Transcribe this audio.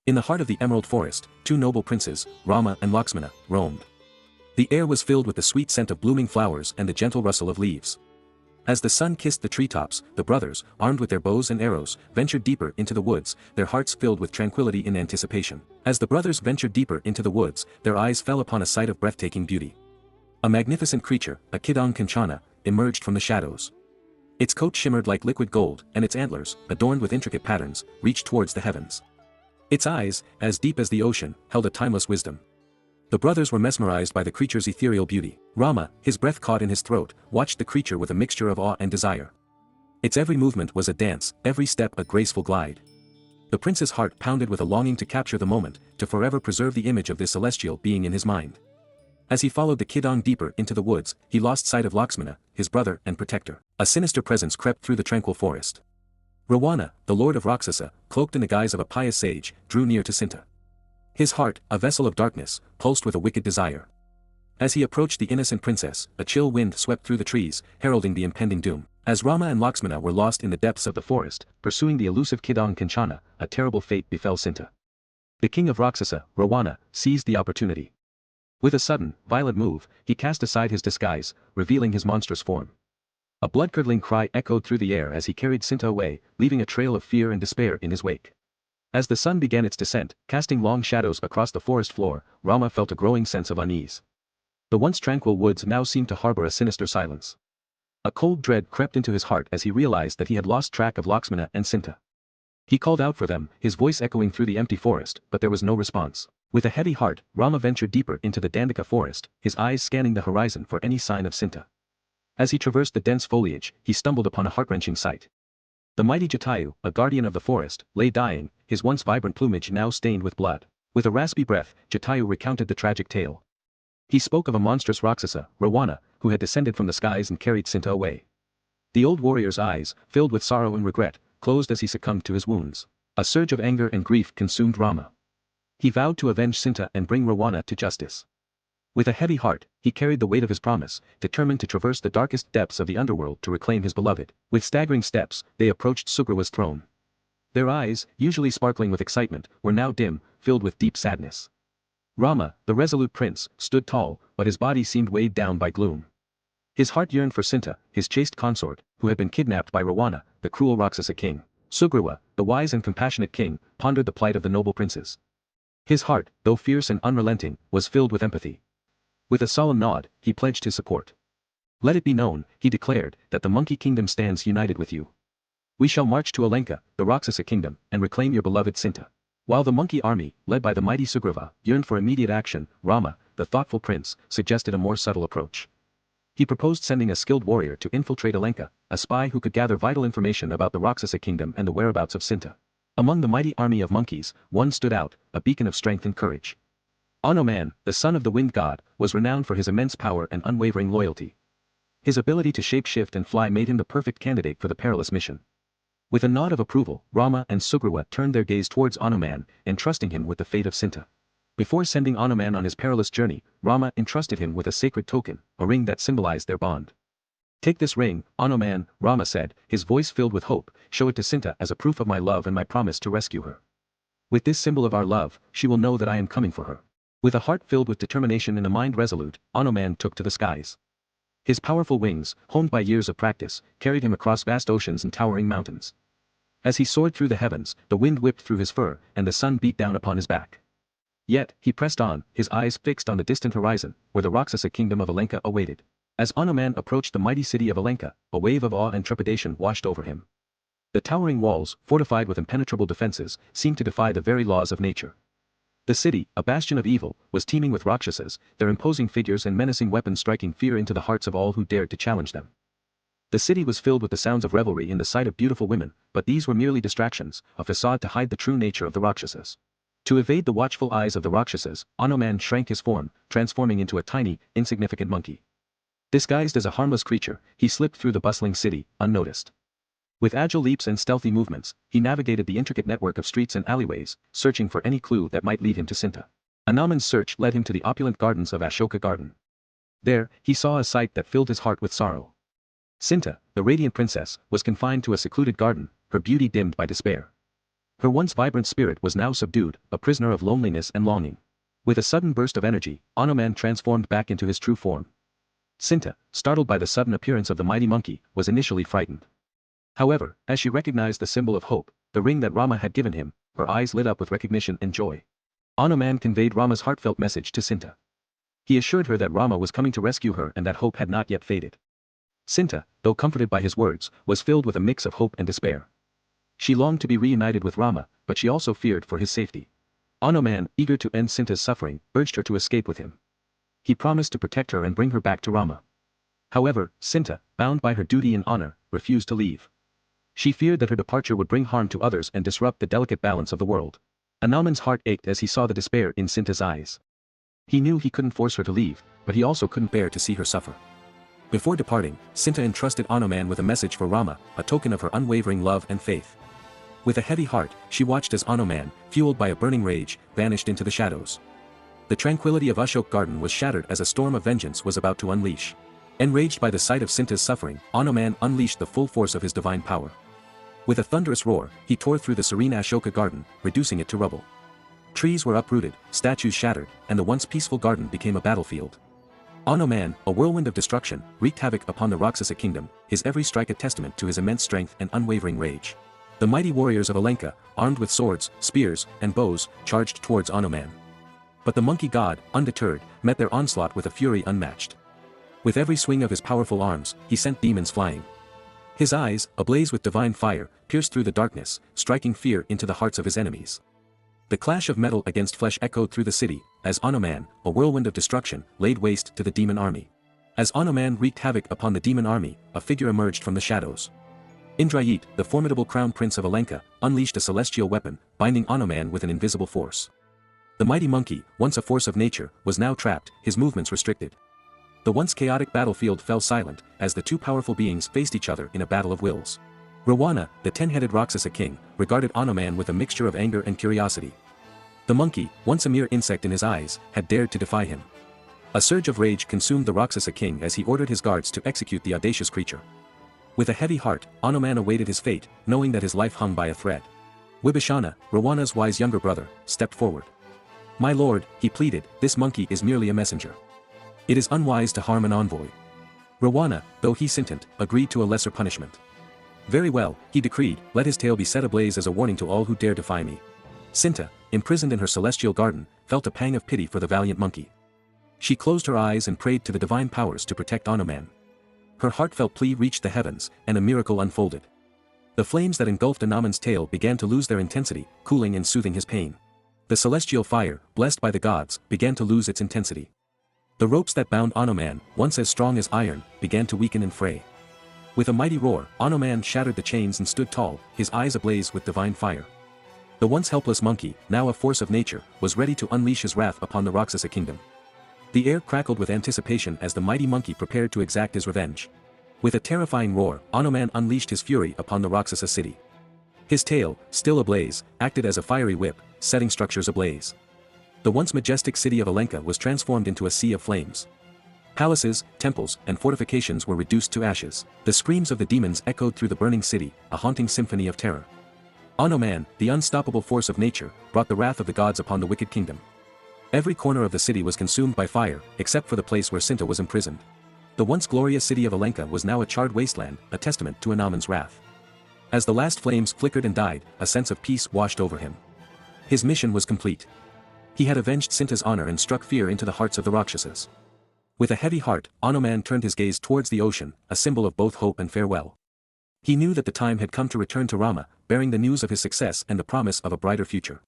In the heart of the Emerald Forest, two noble princes, Rama and Lakshmana, roamed. The air was filled with the sweet scent of blooming flowers and the gentle rustle of leaves. As the sun kissed the treetops, the brothers, armed with their bows and arrows, ventured deeper into the woods, their hearts filled with tranquility in anticipation. As the brothers ventured deeper into the woods, their eyes fell upon a sight of breathtaking beauty. A magnificent creature, a Kidong Kanchana, emerged from the shadows. Its coat shimmered like liquid gold, and its antlers, adorned with intricate patterns, reached towards the heavens. Its eyes, as deep as the ocean, held a timeless wisdom. The brothers were mesmerized by the creature's ethereal beauty. Rama, his breath caught in his throat, watched the creature with a mixture of awe and desire. Its every movement was a dance, every step a graceful glide. The prince's heart pounded with a longing to capture the moment, to forever preserve the image of this celestial being in his mind. As he followed the Kidong deeper into the woods, he lost sight of Lakshmana, his brother and protector. A sinister presence crept through the tranquil forest. Ravana, the lord of Rakshasa, cloaked in the guise of a pious sage, drew near to Sinta. His heart, a vessel of darkness, pulsed with a wicked desire. As he approached the innocent princess, a chill wind swept through the trees, heralding the impending doom. As Rama and Lakshmana were lost in the depths of the forest, pursuing the elusive Kidong Kanchana, a terrible fate befell Sinta. The king of Rakshasa, Ravana, seized the opportunity. With a sudden, violent move, he cast aside his disguise, revealing his monstrous form. A blood-curdling cry echoed through the air as he carried Sinta away, leaving a trail of fear and despair in his wake. As the sun began its descent, casting long shadows across the forest floor, Rama felt a growing sense of unease. The once tranquil woods now seemed to harbor a sinister silence. A cold dread crept into his heart as he realized that he had lost track of Lakshmana and Sinta. He called out for them, his voice echoing through the empty forest, but there was no response. With a heavy heart, Rama ventured deeper into the Dandaka forest, his eyes scanning the horizon for any sign of Sinta. As he traversed the dense foliage, he stumbled upon a heart-wrenching sight. The mighty Jatayu, a guardian of the forest, lay dying, his once vibrant plumage now stained with blood. With a raspy breath, Jatayu recounted the tragic tale. He spoke of a monstrous Rakshasa, Ravana, who had descended from the skies and carried Sinta away. The old warrior's eyes, filled with sorrow and regret, closed as he succumbed to his wounds. A surge of anger and grief consumed Rama. He vowed to avenge Sinta and bring Ravana to justice. With a heavy heart, he carried the weight of his promise, determined to traverse the darkest depths of the underworld to reclaim his beloved. With staggering steps, they approached Sugriva's throne. Their eyes, usually sparkling with excitement, were now dim, filled with deep sadness. Rama, the resolute prince, stood tall, but his body seemed weighed down by gloom. His heart yearned for Sinta, his chaste consort, who had been kidnapped by Ravana, the cruel Rakshasa king. Sugriva, the wise and compassionate king, pondered the plight of the noble princes. His heart, though fierce and unrelenting, was filled with empathy. With a solemn nod, he pledged his support. Let it be known, he declared, that the monkey kingdom stands united with you. We shall march to Alenka, the Rakshasa kingdom, and reclaim your beloved Sinta. While the monkey army, led by the mighty Sugriva, yearned for immediate action, Rama, the thoughtful prince, suggested a more subtle approach. He proposed sending a skilled warrior to infiltrate Alenka, a spy who could gather vital information about the Rakshasa kingdom and the whereabouts of Sinta. Among the mighty army of monkeys, one stood out, a beacon of strength and courage. Anoman, the son of the wind god, was renowned for his immense power and unwavering loyalty. His ability to shape-shift and fly made him the perfect candidate for the perilous mission. With a nod of approval, Rama and Sugriva turned their gaze towards Anoman, entrusting him with the fate of Sinta. Before sending Anoman on his perilous journey, Rama entrusted him with a sacred token, a ring that symbolized their bond. Take this ring, Anoman, Rama said, his voice filled with hope, show it to Sinta as a proof of my love and my promise to rescue her. With this symbol of our love, she will know that I am coming for her. With a heart filled with determination and a mind resolute, Anoman took to the skies. His powerful wings, honed by years of practice, carried him across vast oceans and towering mountains. As he soared through the heavens, the wind whipped through his fur, and the sun beat down upon his back. Yet, he pressed on, his eyes fixed on the distant horizon, where the Rakshasa kingdom of Alenka awaited. As Anoman approached the mighty city of Alenka, a wave of awe and trepidation washed over him. The towering walls, fortified with impenetrable defenses, seemed to defy the very laws of nature. The city, a bastion of evil, was teeming with Rakshasas, their imposing figures and menacing weapons striking fear into the hearts of all who dared to challenge them. The city was filled with the sounds of revelry in the sight of beautiful women, but these were merely distractions, a facade to hide the true nature of the Rakshasas. To evade the watchful eyes of the Rakshasas, Anoman shrank his form, transforming into a tiny, insignificant monkey. Disguised as a harmless creature, he slipped through the bustling city, unnoticed. With agile leaps and stealthy movements, he navigated the intricate network of streets and alleyways, searching for any clue that might lead him to Sinta. Anoman's search led him to the opulent gardens of Ashoka Garden. There, he saw a sight that filled his heart with sorrow. Sinta, the radiant princess, was confined to a secluded garden, her beauty dimmed by despair. Her once vibrant spirit was now subdued, a prisoner of loneliness and longing. With a sudden burst of energy, Anoman transformed back into his true form. Sinta, startled by the sudden appearance of the mighty monkey, was initially frightened. However, as she recognized the symbol of hope, the ring that Rama had given him, her eyes lit up with recognition and joy. Anoman conveyed Rama's heartfelt message to Sinta. He assured her that Rama was coming to rescue her and that hope had not yet faded. Sinta, though comforted by his words, was filled with a mix of hope and despair. She longed to be reunited with Rama, but she also feared for his safety. Anoman, eager to end Sinta's suffering, urged her to escape with him. He promised to protect her and bring her back to Rama. However, Sinta, bound by her duty and honor, refused to leave. She feared that her departure would bring harm to others and disrupt the delicate balance of the world. Anoman's heart ached as he saw the despair in Sinta's eyes. He knew he couldn't force her to leave, but he also couldn't bear to see her suffer. Before departing, Sinta entrusted Anoman with a message for Rama, a token of her unwavering love and faith. With a heavy heart, she watched as Anoman, fueled by a burning rage, vanished into the shadows. The tranquility of Ashok Garden was shattered as a storm of vengeance was about to unleash. Enraged by the sight of Sinta's suffering, Anoman unleashed the full force of his divine power. With a thunderous roar, he tore through the serene Ashoka garden, reducing it to rubble. Trees were uprooted, statues shattered, and the once peaceful garden became a battlefield. Anoman, a whirlwind of destruction, wreaked havoc upon the Rakshasa kingdom, his every strike a testament to his immense strength and unwavering rage. The mighty warriors of Alenka, armed with swords, spears, and bows, charged towards Anoman. But the monkey god, undeterred, met their onslaught with a fury unmatched. With every swing of his powerful arms, he sent demons flying. His eyes, ablaze with divine fire, pierced through the darkness, striking fear into the hearts of his enemies. The clash of metal against flesh echoed through the city, as Anoman, a whirlwind of destruction, laid waste to the demon army. As Anoman wreaked havoc upon the demon army, a figure emerged from the shadows. Indrajit, the formidable crown prince of Alenka, unleashed a celestial weapon, binding Anoman with an invisible force. The mighty monkey, once a force of nature, was now trapped, his movements restricted. The once chaotic battlefield fell silent, as the two powerful beings faced each other in a battle of wills. Rawana, the 10-headed Rakshasa king, regarded Anoman with a mixture of anger and curiosity. The monkey, once a mere insect in his eyes, had dared to defy him. A surge of rage consumed the Rakshasa king as he ordered his guards to execute the audacious creature. With a heavy heart, Anoman awaited his fate, knowing that his life hung by a thread. Vibhishana, Rawana's wise younger brother, stepped forward. "My lord," he pleaded, "this monkey is merely a messenger. It is unwise to harm an envoy." Rawana, though he sentient, agreed to a lesser punishment. "Very well," he decreed, "let his tail be set ablaze as a warning to all who dare defy me." Sinta, imprisoned in her celestial garden, felt a pang of pity for the valiant monkey. She closed her eyes and prayed to the divine powers to protect Anoman. Her heartfelt plea reached the heavens, and a miracle unfolded. The flames that engulfed Anoman's tail began to lose their intensity, cooling and soothing his pain. The celestial fire, blessed by the gods, began to lose its intensity. The ropes that bound Anoman, once as strong as iron, began to weaken and fray. With a mighty roar, Anoman shattered the chains and stood tall, his eyes ablaze with divine fire. The once helpless monkey, now a force of nature, was ready to unleash his wrath upon the Rakshasa kingdom. The air crackled with anticipation as the mighty monkey prepared to exact his revenge. With a terrifying roar, Anoman unleashed his fury upon the Rakshasa city. His tail, still ablaze, acted as a fiery whip, setting structures ablaze. The once majestic city of Alenka was transformed into a sea of flames. Palaces, temples, and fortifications were reduced to ashes. The screams of the demons echoed through the burning city, a haunting symphony of terror. Anoman, the unstoppable force of nature, brought the wrath of the gods upon the wicked kingdom. Every corner of the city was consumed by fire, except for the place where Sinta was imprisoned. The once glorious city of Alenka was now a charred wasteland, a testament to Anoman's wrath. As the last flames flickered and died, a sense of peace washed over him. His mission was complete. He had avenged Sinta's honor and struck fear into the hearts of the Rakshasas. With a heavy heart, Anoman turned his gaze towards the ocean, a symbol of both hope and farewell. He knew that the time had come to return to Rama, bearing the news of his success and the promise of a brighter future.